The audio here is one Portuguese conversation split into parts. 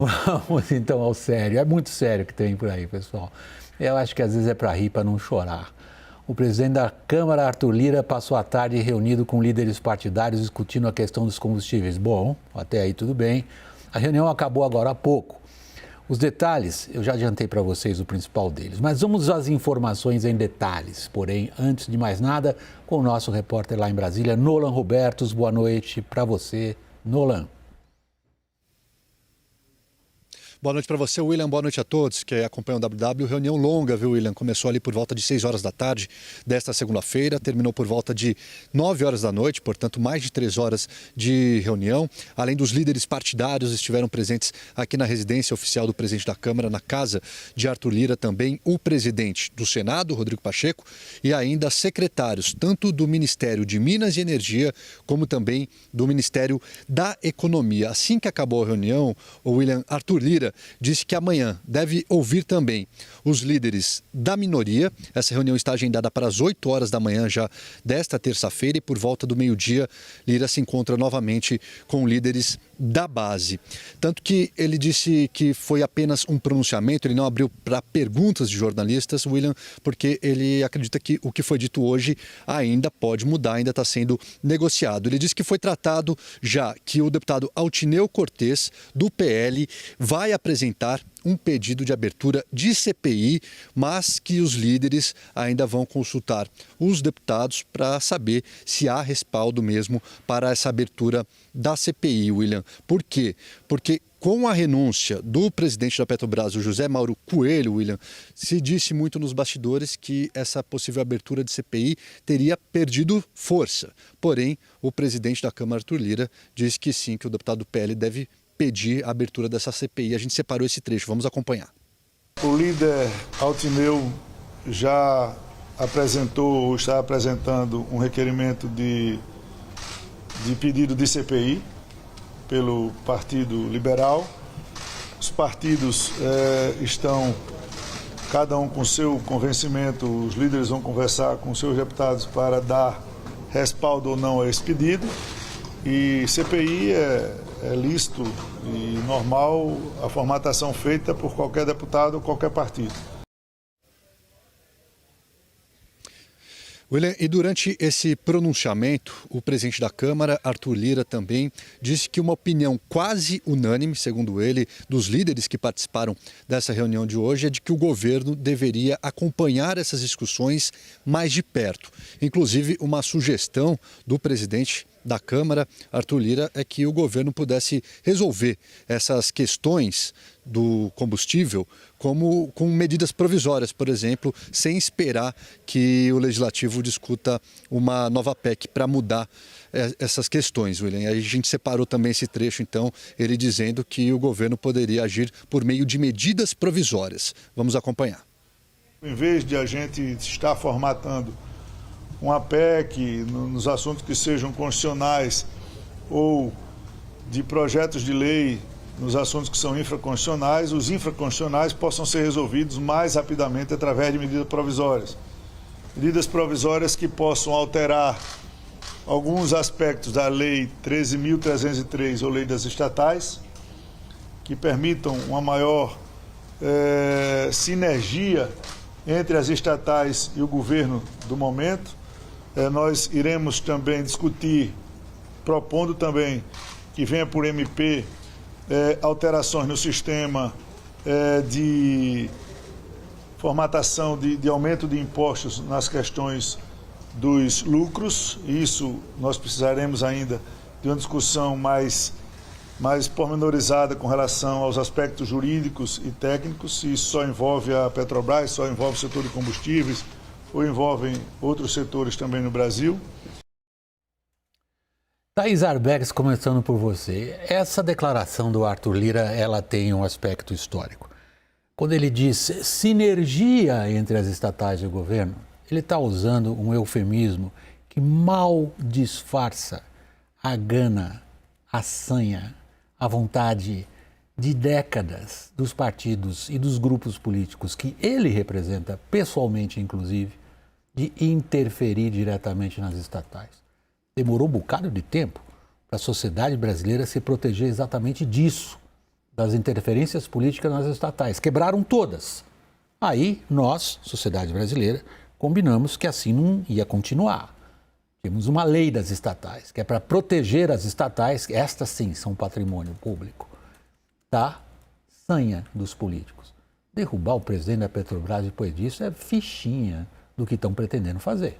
Vamos então ao sério. É muito sério que tem por aí, pessoal. Eu acho que às vezes é para rir, para não chorar. O presidente da Câmara, Arthur Lira, passou a tarde reunido com líderes partidários discutindo a questão dos combustíveis. Bom, até aí tudo bem. A reunião acabou agora há pouco. Os detalhes, eu já adiantei para vocês o principal deles, mas vamos às informações em detalhes. Porém, antes de mais nada, com o nosso repórter lá em Brasília, Nolan Robertos. Boa noite para você, Nolan. Boa noite para você, William. Boa noite a todos que acompanham o WW. Reunião longa, viu, William? Começou ali por volta de 6 horas da tarde desta segunda-feira, terminou por volta de 9 horas da noite, portanto, mais de 3 horas de reunião. Além dos líderes partidários, estiveram presentes aqui na residência oficial do presidente da Câmara, na casa de Arthur Lira, também o presidente do Senado, Rodrigo Pacheco, e ainda secretários, tanto do Ministério de Minas e Energia, como também do Ministério da Economia. Assim que acabou a reunião, o William, Arthur Lira disse que amanhã deve ouvir também os líderes da minoria. Essa reunião está agendada para as 8 horas da manhã já desta terça-feira e por volta do meio-dia Lira se encontra novamente com líderes da base. Tanto que ele disse que foi apenas um pronunciamento, ele não abriu para perguntas de jornalistas, William, porque ele acredita que o que foi dito hoje ainda pode mudar, ainda está sendo negociado. Ele disse que foi tratado já que o deputado Altineu Cortes, do PL, vai apresentar um pedido de abertura de CPI, mas que os líderes ainda vão consultar os deputados para saber se há respaldo mesmo para essa abertura da CPI, William. Por quê? Porque com a renúncia do presidente da Petrobras, o José Mauro Coelho, William, se disse muito nos bastidores que essa possível abertura de CPI teria perdido força. Porém, o presidente da Câmara, Arthur Lira, disse que sim, que o deputado do PL deve pedir a abertura dessa CPI. A gente separou esse trecho, vamos acompanhar. O líder Altineu já apresentou ou está apresentando um requerimento de pedido de CPI pelo Partido Liberal. Os partidos estão, cada um com seu convencimento, os líderes vão conversar com seus deputados para dar respaldo ou não a esse pedido. E CPI é lícito e normal a formatação feita por qualquer deputado ou qualquer partido. William, e durante esse pronunciamento, o presidente da Câmara, Arthur Lira, também disse que uma opinião quase unânime, segundo ele, dos líderes que participaram dessa reunião de hoje, é de que o governo deveria acompanhar essas discussões mais de perto. Inclusive, uma sugestão do presidente da Câmara, Arthur Lira, é que o governo pudesse resolver essas questões do combustível como com medidas provisórias, por exemplo, sem esperar que o Legislativo discuta uma nova PEC para mudar essas questões, William. Aí a gente separou também esse trecho, então, ele dizendo que o governo poderia agir por meio de medidas provisórias. Vamos acompanhar. Em vez de a gente estar formatando uma PEC nos assuntos que sejam constitucionais ou de projetos de lei nos assuntos que são infraconstitucionais, os infraconstitucionais possam ser resolvidos mais rapidamente através de medidas provisórias. Medidas provisórias que possam alterar alguns aspectos da Lei 13.303 ou Lei das Estatais, que permitam uma maior sinergia entre as estatais e o governo do momento. Nós iremos também discutir, propondo também que venha por MP alterações no sistema de formatação de aumento de impostos nas questões dos lucros. Isso nós precisaremos ainda de uma discussão mais pormenorizada com relação aos aspectos jurídicos e técnicos. Isso só envolve a Petrobras, só envolve o setor de combustíveis, ou envolvem outros setores também no Brasil. Thaís Arbex, começando por você. Essa declaração do Arthur Lira, ela tem um aspecto histórico. Quando ele diz sinergia entre as estatais e o governo, ele está usando um eufemismo que mal disfarça a gana, a sanha, a vontade de décadas dos partidos e dos grupos políticos que ele representa, pessoalmente inclusive, de interferir diretamente nas estatais. Demorou um bocado de tempo para a sociedade brasileira se proteger exatamente disso, das interferências políticas nas estatais. Quebraram todas. Aí nós, sociedade brasileira, combinamos que assim não ia continuar. Temos uma lei das estatais, que é para proteger as estatais, estas sim são patrimônio público, da sanha dos políticos. Derrubar o presidente da Petrobras depois disso é fichinha do que estão pretendendo fazer.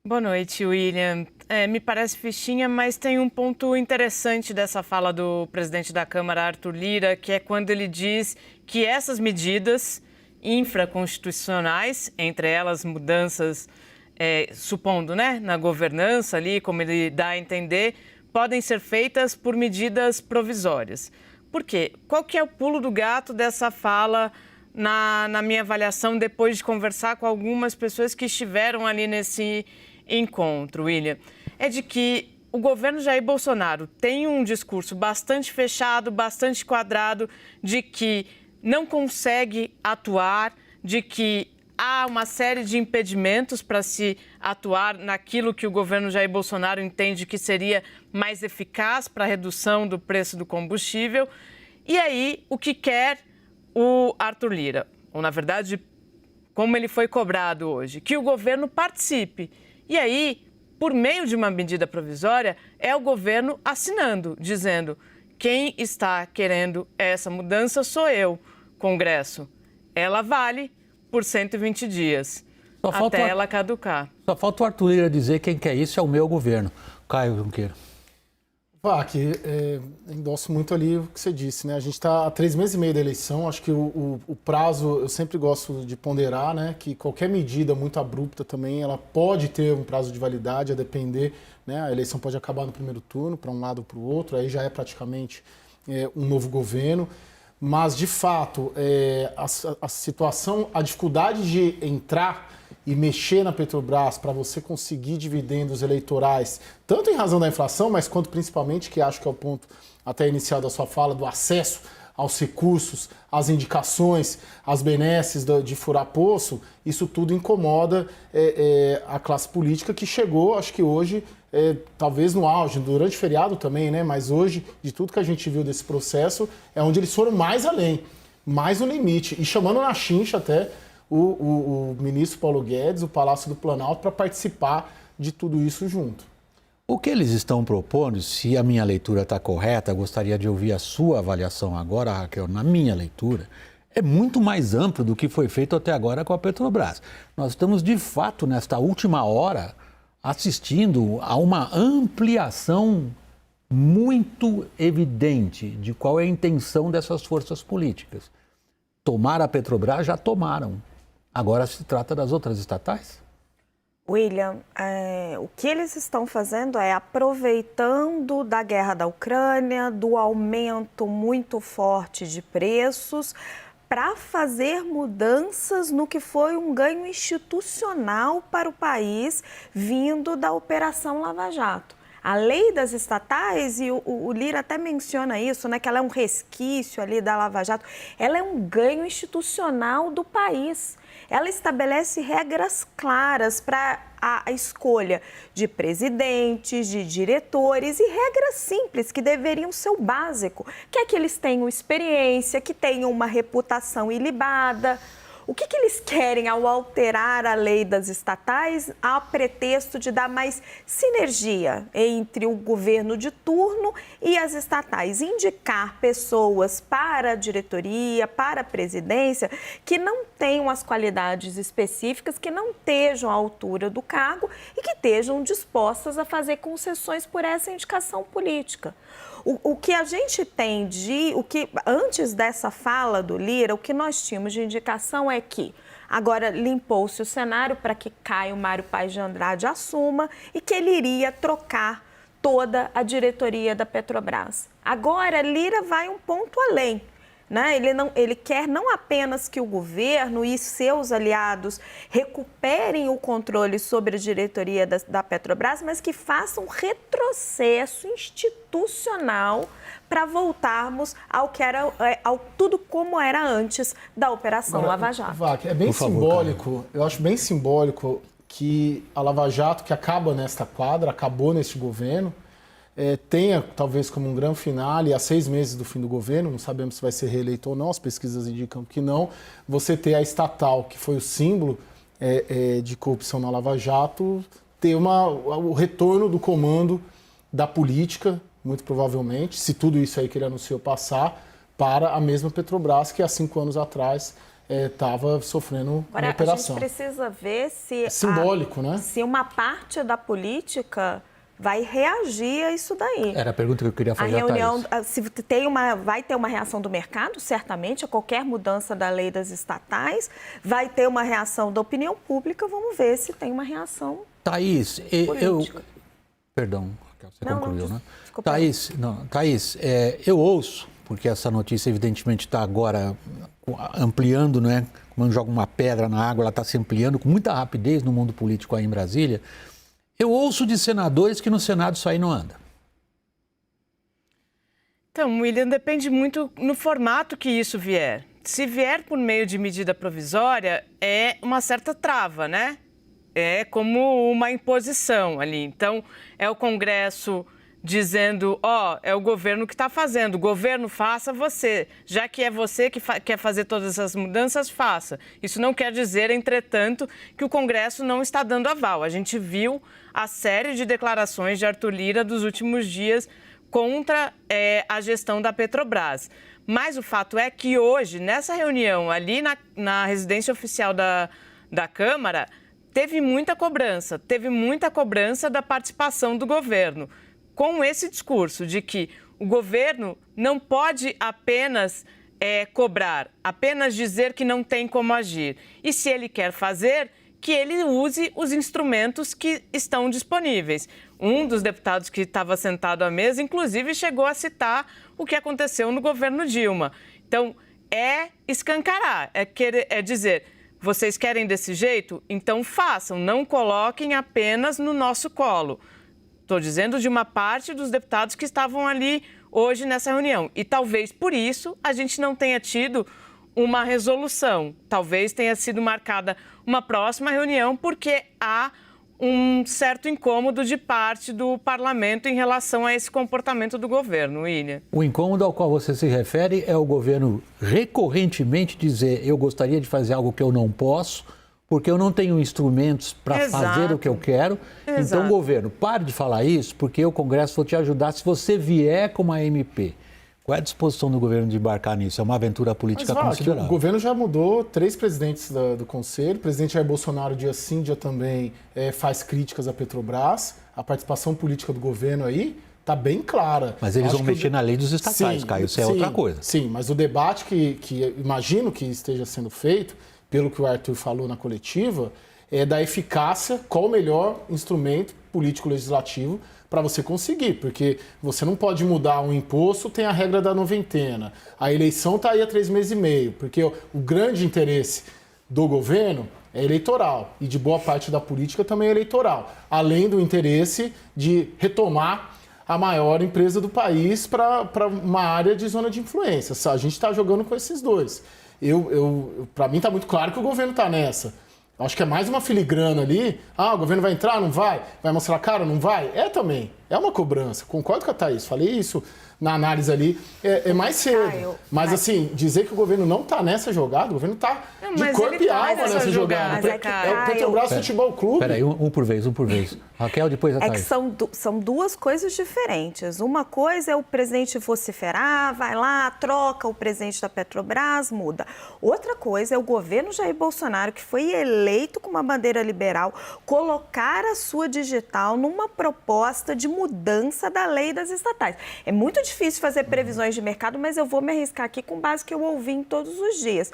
Boa noite, William. Me parece fichinha, mas tem um ponto interessante dessa fala do presidente da Câmara, Arthur Lira, que é quando ele diz que essas medidas infraconstitucionais, entre elas mudanças, supondo, né, na governança ali, como ele dá a entender, podem ser feitas por medidas provisórias. Por quê? Qual que é o pulo do gato dessa fala na minha avaliação, depois de conversar com algumas pessoas que estiveram ali nesse encontro, William? É de que o governo Jair Bolsonaro tem um discurso bastante fechado, bastante quadrado, de que não consegue atuar, de que há uma série de impedimentos para se atuar naquilo que o governo Jair Bolsonaro entende que seria mais eficaz para a redução do preço do combustível. E aí, o que quer o Arthur Lira, ou na verdade, como ele foi cobrado hoje, que o governo participe. E aí, por meio de uma medida provisória, é o governo assinando, dizendo: quem está querendo essa mudança sou eu, Congresso. Ela vale por 120 dias, até ela caducar. Só falta o Arthur Lira dizer: quem quer isso é o meu governo. Caio Junqueira. Endosso muito ali o que você disse, né? A gente está há 3 meses e meio da eleição, acho que o prazo, eu sempre gosto de ponderar, né? Que qualquer medida muito abrupta também, ela pode ter um prazo de validade, a depender, né? A eleição pode acabar no primeiro turno, para um lado ou para o outro, aí já é praticamente um novo governo. Mas, de fato, a situação, a dificuldade de entrar e mexer na Petrobras para você conseguir dividendos eleitorais, tanto em razão da inflação, mas quanto principalmente, que acho que é o ponto até inicial da sua fala, do acesso aos recursos, às indicações, às benesses de furar poço, isso tudo incomoda a classe política que chegou, acho que hoje, talvez no auge, durante o feriado também, né? Mas hoje, de tudo que a gente viu desse processo, é onde eles foram mais além, mais no limite, e chamando na chincha até o ministro Paulo Guedes, o Palácio do Planalto, para participar de tudo isso junto. O que eles estão propondo, se a minha leitura está correta, gostaria de ouvir a sua avaliação agora, Raquel, na minha leitura, é muito mais amplo do que foi feito até agora com a Petrobras. Nós estamos, de fato, nesta última hora, assistindo a uma ampliação muito evidente de qual é a intenção dessas forças políticas. Tomar a Petrobras, já tomaram. Agora se trata das outras estatais? William, o que eles estão fazendo é aproveitando da guerra da Ucrânia, do aumento muito forte de preços, para fazer mudanças no que foi um ganho institucional para o país vindo da Operação Lava Jato. A lei das estatais, e o Lira até menciona isso, né, que ela é um resquício ali da Lava Jato, ela é um ganho institucional do país. Ela estabelece regras claras para a escolha de presidentes, de diretores e regras simples que deveriam ser o básico, que é que eles tenham experiência, que tenham uma reputação ilibada. O que eles querem ao alterar a lei das estatais a pretexto de dar mais sinergia entre o governo de turno e as estatais? Indicar pessoas para a diretoria, para a presidência, que não tenham as qualidades específicas, que não estejam à altura do cargo e que estejam dispostas a fazer concessões por essa indicação política. O que a gente tem antes dessa fala do Lira, o que nós tínhamos de indicação é que agora limpou-se o cenário para que Caio Mário Paes de Andrade assuma e que ele iria trocar toda a diretoria da Petrobras. Agora, Lira vai um ponto além. Né? Ele quer não apenas que o governo e seus aliados recuperem o controle sobre a diretoria da Petrobras, mas que façam um retrocesso institucional para voltarmos ao tudo como era antes da Operação Lava Jato. É bem simbólico, eu acho bem simbólico que a Lava Jato, que acaba nesta quadra, acabou neste governo, tenha, talvez como um grande finale, a 6 meses do fim do governo, não sabemos se vai ser reeleito ou não, as pesquisas indicam que não, você ter a estatal, que foi o símbolo de corrupção na Lava Jato, ter o retorno do comando da política, muito provavelmente, se tudo isso aí que ele anunciou passar, para a mesma Petrobras que há 5 anos atrás estava sofrendo uma operação. A gente precisa ver se... É simbólico, né? Se uma parte da política vai reagir a isso daí. Era a pergunta que eu queria fazer. A reunião, se vai ter uma reação do mercado, certamente, a qualquer mudança da lei das estatais, vai ter uma reação da opinião pública, vamos ver se tem uma reação política. Perdão, você concluiu, né? Desculpa. Thaís, eu ouço, porque essa notícia evidentemente está agora ampliando, né? Quando joga uma pedra na água, ela está se ampliando com muita rapidez no mundo político aí em Brasília. Eu ouço de senadores que no Senado isso aí não anda. Então, William, depende muito no formato que isso vier. Se vier por meio de medida provisória, é uma certa trava, né? É como uma imposição ali. Então, é o Congresso dizendo, é o governo que está fazendo, o governo faça você, já que é você que quer fazer todas essas mudanças, faça. Isso não quer dizer, entretanto, que o Congresso não está dando aval. A gente viu a série de declarações de Arthur Lira dos últimos dias contra a gestão da Petrobras. Mas o fato é que hoje, nessa reunião ali na residência oficial da Câmara, teve muita cobrança da participação do governo, com esse discurso de que o governo não pode apenas cobrar, apenas dizer que não tem como agir. E se ele quer fazer, que ele use os instrumentos que estão disponíveis. Um dos deputados que estava sentado à mesa, inclusive, chegou a citar o que aconteceu no governo Dilma. Então, escancarar, é dizer, vocês querem desse jeito? Então façam, não coloquem apenas no nosso colo. Estou dizendo de uma parte dos deputados que estavam ali hoje nessa reunião. E talvez por isso a gente não tenha tido uma resolução. Talvez tenha sido marcada uma próxima reunião porque há um certo incômodo de parte do parlamento em relação a esse comportamento do governo, William. O incômodo ao qual você se refere é o governo recorrentemente dizer eu gostaria de fazer algo que eu não posso, porque eu não tenho instrumentos para fazer o que eu quero. Exato. Então, governo, pare de falar isso, porque o Congresso vai te ajudar se você vier com uma MP. Qual é a disposição do governo de embarcar nisso? É uma aventura política considerável. O governo já mudou 3 presidentes do Conselho. O presidente Jair Bolsonaro, dia sim, dia também, faz críticas à Petrobras. A participação política do governo aí está bem clara. Mas eles vão mexer na lei dos estatais, sim, Caio, isso é outra coisa. Sim, mas o debate que imagino que esteja sendo feito, pelo que o Arthur falou na coletiva, é da eficácia, qual o melhor instrumento político-legislativo para você conseguir, porque você não pode mudar um imposto, tem a regra da noventena. A eleição está aí há 3 meses e meio, porque o grande interesse do governo é eleitoral e de boa parte da política também é eleitoral, além do interesse de retomar a maior empresa do país para uma área de zona de influência. A gente está jogando com esses dois. Para mim está muito claro que o governo está nessa. Acho que é mais uma filigrana ali. O governo vai entrar, não vai? Vai mostrar a cara, não vai? Também. É uma cobrança. Concordo com a Thaís. Falei isso na análise ali. É mais cedo. Mas assim, dizer que o governo não está nessa jogada, o governo está de corpo e alma nessa jogada. É o Petrobras Futebol Clube. Peraí, um por vez. Raquel, depois a Thaís. Que são 2 coisas diferentes. Uma coisa é o presidente vociferar, vai lá, troca o presidente da Petrobras, muda. Outra coisa é o governo Jair Bolsonaro, que foi eleito com uma bandeira liberal, colocar a sua digital numa proposta de mudança da lei das estatais. É muito difícil fazer previsões de mercado, mas eu vou me arriscar aqui com base que eu ouvi em todos os dias.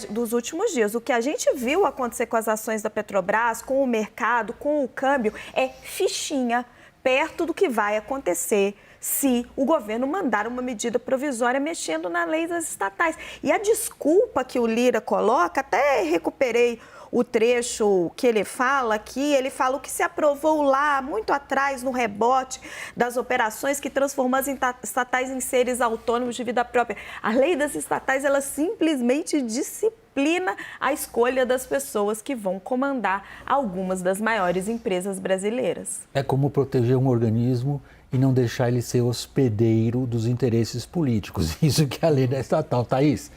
Dos últimos dias. O que a gente viu acontecer com as ações da Petrobras, com o mercado, com o câmbio, é fichinha perto do que vai acontecer se o governo mandar uma medida provisória mexendo na lei das estatais. E a desculpa que o Lira coloca, até recuperei o trecho que ele fala aqui, ele fala o que se aprovou lá, muito atrás, no rebote das operações que transformam as estatais em seres autônomos de vida própria. A lei das estatais, ela simplesmente disciplina a escolha das pessoas que vão comandar algumas das maiores empresas brasileiras. É como proteger um organismo e não deixar ele ser hospedeiro dos interesses políticos. Isso que é a lei da estatal. Thaís?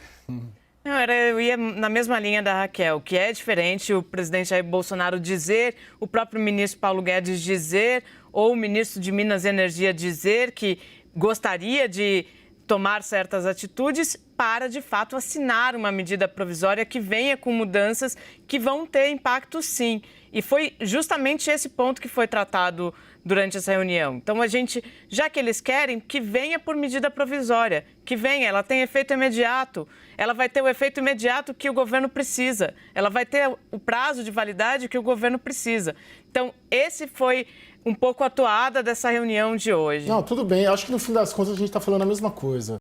Não, eu ia na mesma linha da Raquel, que é diferente o presidente Jair Bolsonaro dizer, o próprio ministro Paulo Guedes dizer, ou o ministro de Minas e Energia dizer que gostaria de tomar certas atitudes para, de fato, assinar uma medida provisória que venha com mudanças que vão ter impacto, sim. E foi justamente esse ponto que foi tratado durante essa reunião. Então, já que eles querem, que venha por medida provisória, que venha, ela tem efeito imediato, ela vai ter o efeito imediato que o governo precisa, ela vai ter o prazo de validade que o governo precisa. Então, esse foi um pouco a toada dessa reunião de hoje. Não, tudo bem. Acho que no fim das contas a gente está falando a mesma coisa.